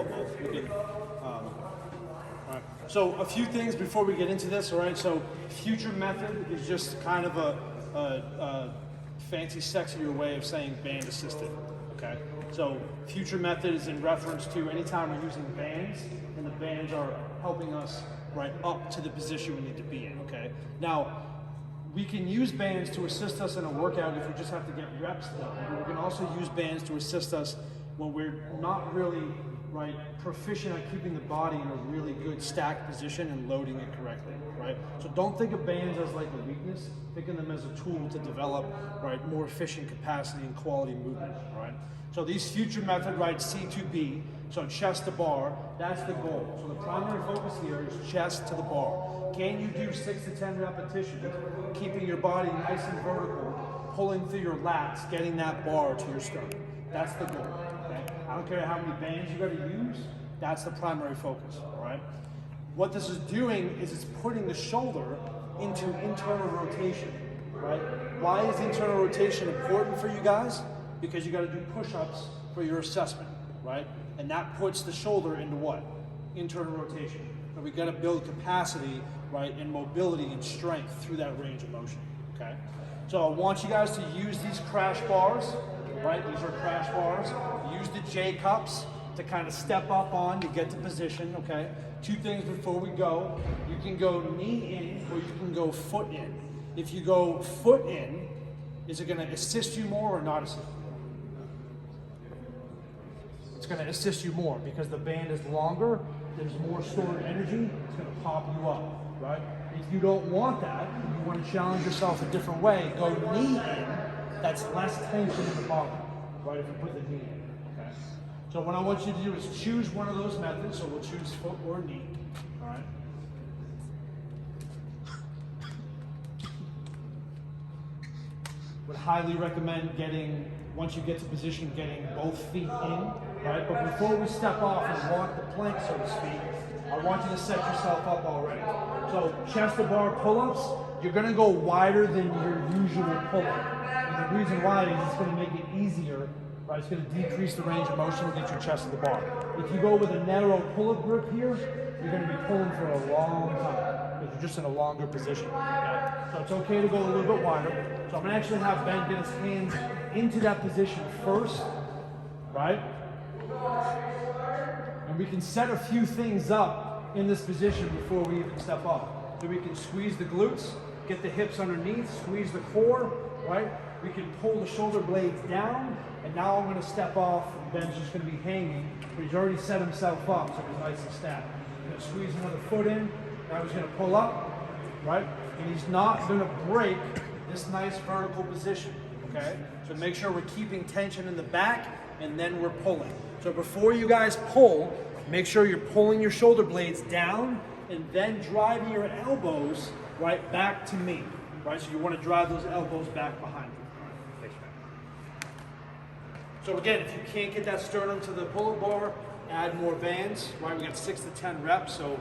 well both. We can, all right. So a few things before we get into this, all right? So future method is just kind of a fancy, sexier way of saying band assisted, okay? So future method is in reference to anytime we're using bands, and the bands are helping us right up to the position we need to be in, okay? Now, we can use bands to assist us in a workout if we just have to get reps done, but we can also use bands to assist us when we're not really right proficient at keeping the body in a really good stacked position and loading it correctly, right? So don't think of bands as like a weakness, think of them as a tool to develop right more efficient capacity and quality movement, right? So these future method, right, C2B, so chest to bar, that's the goal. So the primary focus here is chest to the bar. Can you do 6 to 10 repetitions, keeping your body nice and vertical, pulling through your lats, getting that bar to your sternum? That's the goal, okay? I don't care how many bands you gotta use, that's the primary focus, all right? What this is doing is it's putting the shoulder into internal rotation, right? Why is internal rotation important for you guys? Because you gotta do push-ups for your assessment, right? And that puts the shoulder into what? Internal rotation. And we gotta build capacity, right, and mobility and strength through that range of motion, okay? So I want you guys to use these crash bars, right? These are crash bars. Use the J cups to kind of step up on to get to position, okay? Two things before we go. You can go knee in or you can go foot in. If you go foot in, is it gonna assist you more or not assist you more? It's gonna assist you more because the band is longer, there's more stored energy, it's gonna pop you up, right? If you don't want that, and you wanna challenge yourself a different way, go knee in, that's less tension in the body, right, if you put the knee in, okay? So what I want you to do is choose one of those methods, so we'll choose foot or knee, all right? Would highly recommend getting, once you get to position, getting both feet in, right? But before we step off and walk the plank, so to speak, I want you to set yourself up already. So chest to bar pull-ups, you're gonna go wider than your usual pull-up. And the reason why is it's gonna make it easier, right? It's gonna decrease the range of motion and get your chest to the bar. If you go with a narrow pull-up grip here, you're gonna be pulling for a long time because you're just in a longer position, okay? So it's okay to go a little bit wider. So I'm gonna actually have Ben get his hands into that position first, right? And we can set a few things up in this position before we even step up. So we can squeeze the glutes, get the hips underneath, squeeze the core, right? We can pull the shoulder blades down, and now I'm gonna step off, and Ben's just gonna be hanging, but he's already set himself up, so he's nice and stacked. I'm gonna squeeze another foot in, now he's gonna pull up, right? And he's not gonna break this nice vertical position, okay? So make sure we're keeping tension in the back, and then we're pulling. So before you guys pull, make sure you're pulling your shoulder blades down, and then driving your elbows right back to me, right? So you wanna drive those elbows back behind you. Thanks, man. So again, if you can't get that sternum to the pull-up bar, add more bands, right? We got 6 to 10 reps, so